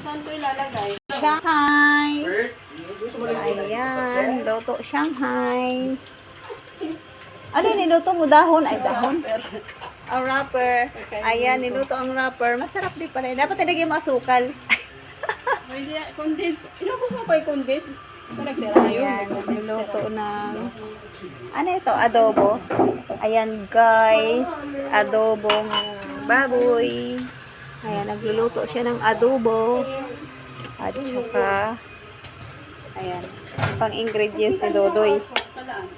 Saan ito ilalagay? Shanghai. Ayan, luto Shanghai. Ano yung niluto mo? Dahon? Ay, dahon. Ang wrapper. Ayan, niluto ang wrapper. Masarap din pala. Dapat ilagay mo asukal. May condense. Ilabos mo pa yung condense. Ito nagtira yun. Ayan, niluto ng... Ano ito? Adobo. Ayan, guys. Adobong baboy. Ayan, nagluluto siya ng adobo. At saka... Ayan, pang ingredients ni Dodoy.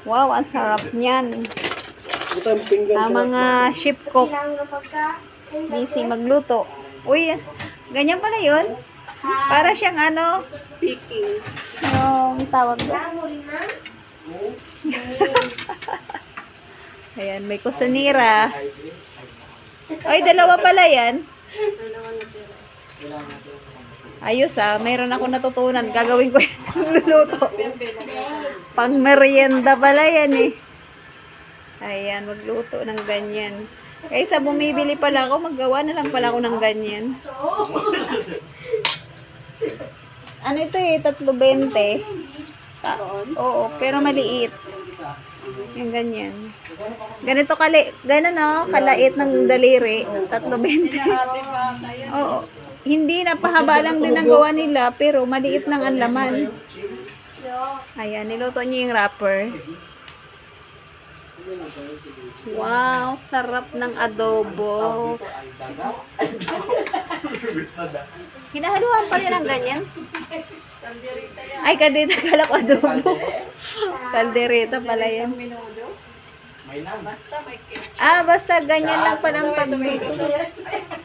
Wow, ang sarap niyan. Ang mga chef cook. Busy magluto. Uy, ganyan pala yun. Para siyang ano, Speaking. yung tawag doon. Ayan, may kusinira. Ay, dalawa pala yan. Ayos mayroon ako natutunan. Gagawin ko yung luluto. Pang merienda pala yan eh. Ayan, magluto ng ganyan. Kaysa bumibili pala ako, maggawa na lang pala ako ng ganyan. Ano ito eh, 3.20. Oo, pero maliit. Yung ganyan. Ganito kalait ng daliri. 3.20. Oo. Hindi, napahaba lang din ang gawa nila, pero maliit lang ang laman. Ayan, niluto niya yung wrapper. Wow, sarap ng adobo. Hinahaluan pa rin ang ganyan. Ay, kadita, kala ko adobo. Kaldereta pala yan. Basta ganyan lang palang pagluto.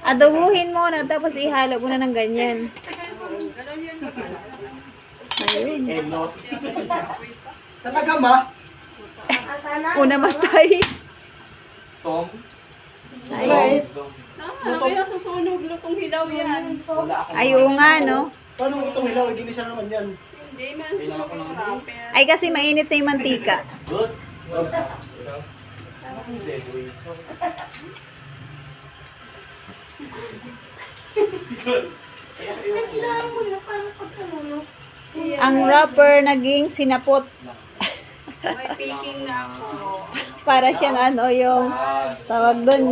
Adobuhin mo na, tapos ihalo mo na ng ganyan. Ayun. Talaga ma? Una matay. Tom? Ayun. Kaya susunog lutong hilaw yan. Ayun nga, no? Paano itong hilaw? Ginisa naman yan. Hindi man sunog ng wrapper. Ay, kasi mainit na yung mantika. Good. Ang wrapper naging sinapot. May picking na ako. Para siyang ano, yung tawag doon,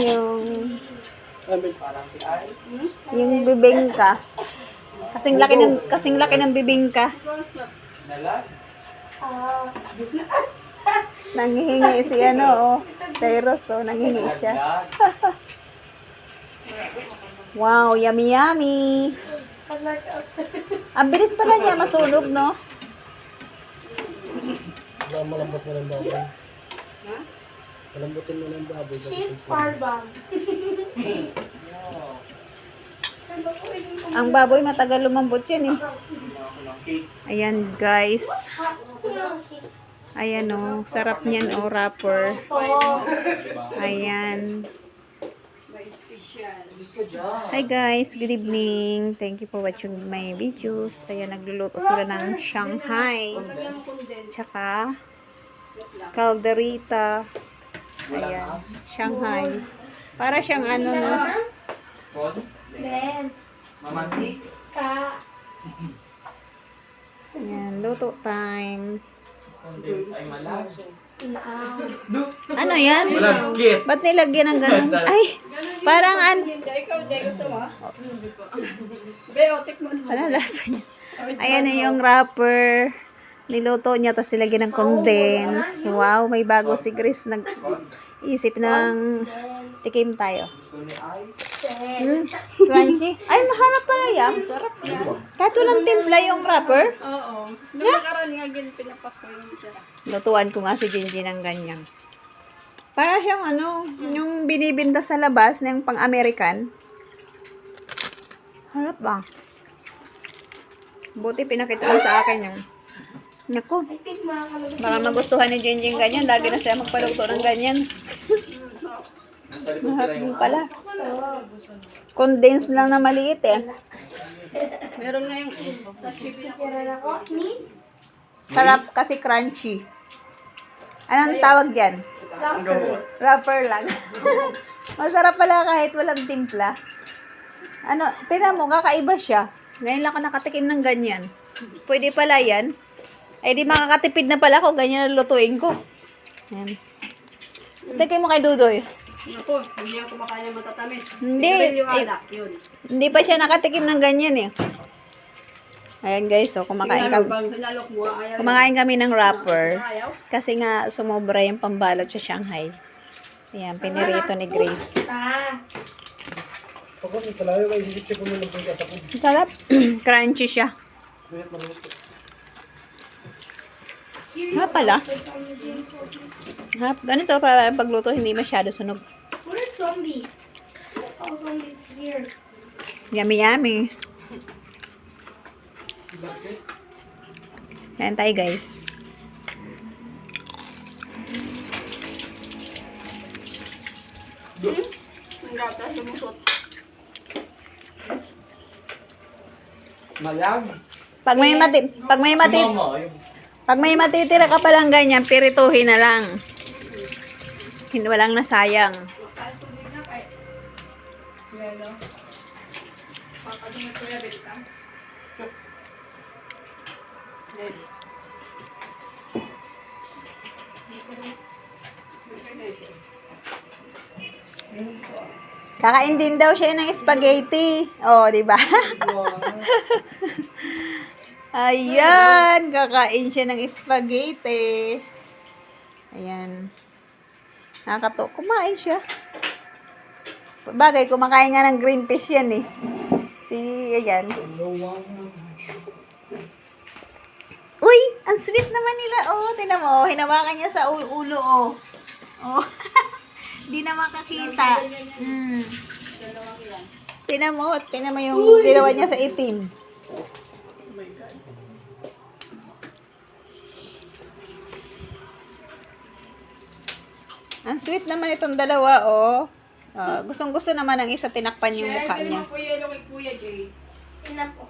yung bibingka. Kasing laki ng bibingka. Nanghihingi si Tyros, nanghihingi siya. Wow, yummy yummy. Ang bilis pala niya masunog, no? Malambot mo ng baboy. Malambutin mo ng baboy. She's farbang. Ang baboy matagal lumambot yan eh. Ayan guys. Ayan sarap niyan wrapper. Ayan. Hi guys, good evening. Thank you for watching my videos. Ayan, nagluluto sila ng Shanghai. Tsaka calderita. Ayan, Shanghai. Para siyang Ayan, luto time. Ano yan? Malagkit. Ba't nilagyan ng ganun? Ay, parang Ikaw, Jay, gusto mo? Beotik mo. Ano lasa niya? Ayan na yung wrapper. Niluto niya, tapos nilagyan ng condense. Wow, may bago si Chris. Nag-isip ng tikim tayo. Crunchy. Ay, maharap pala yan. Sarap yan. Kahit walang timpla yung wrapper. Oo. Nung nakaraan nga pinapakoy siya. Lutuan ko nga si Jinji ng ganyan. Para siyang yung binibinta sa labas na yung pang-American. Harap ba? Buti pinakita ko sa akin yung naku. Baka magustuhan ni Jinji ganyan. Lagi na siya magpaluto ng ganyan. Maharap din pala. Condensed lang na maliit eh. Meron nga yung sa shipping ako. Sarap kasi crunchy. Anong tawag dyan? Wrapper lang. Masarap pala kahit walang timpla. Tingnan mo, kakaiba siya. Ngayon lang ako nakatikim ng ganyan. Pwede pala yan. Ay, di makakatipid na pala ako. Ganyan ang lutuin ko. Ayan. Tikim mo kay Dudoy. Ako, hindi ako kumakain ng matatamis. Hindi. Siguro yung alak, yun. Hindi pa siya nakatikim ng ganyan eh. Ayan guys, so kumakain kami. Lalok mo, ayaw. Kumakain kami ng wrapper. Ayaw. Kasi nga sumobra yung pambalot sa Shanghai. Ayan, pinirito ni Grace. Pagod ito lang, yung isip siya kung nilagay ka tapos. Sarap. Crunchy siya. Mayat maluto. Ha pala. Ha, ganito para pagluto hindi masyado sunog. What is zombie? Oh, zombie's here. Yummy yummy. Ayan tayo guys. Ang gatas, lumusot. Malag? Pag may matitira ka palang ganyan, pirituhin na lang. Hindi walang nasayang. Taas tubig na kay. Yelo. Papadungan ko yung balikan. Ready. Kakain din daw siya ng spaghetti. Oh, di ba? Ayan, kakain siya ng spaghetti. Ayan. Nakakato, kumain siya. Bagay, kumakain nga ng green fish yan eh. Ayan. Uy, ang sweet naman nila. Oh, tinan mo, hinawakan niya sa ulo, oh. Oh. Di na makakita. Tinan mo yung ginawa niya sa itim. Ang sweet naman itong dalawa, oh. Gustong-gusto naman ng isa tinakpan yung mukha Share niya. mo po yelo kay Kuya Jay. Enough po.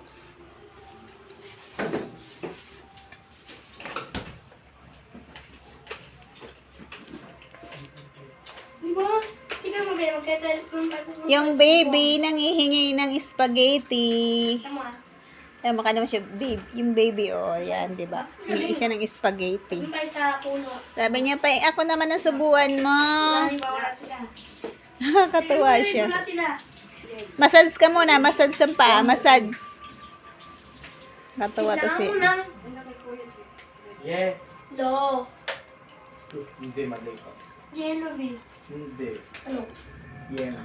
Diba? Tingnan mo ba yung Yung baby nangihingi ng spaghetti. Tama. Tama ka naman siya, babe. Yung baby, oh, yan, di ba? Hingi siya ng spaghetti. Doon tayo sa puno. Sabi niya pa, ako naman ang subuan mo. Wala sila. Nakakatuwa siya. Wala sila. Massage ka muna, massage sa paa, massage. Nakakatuwa to si... Yeah. Lo. Hindi, mali pa. Yellow bee. Hindi. Ano? Yeah.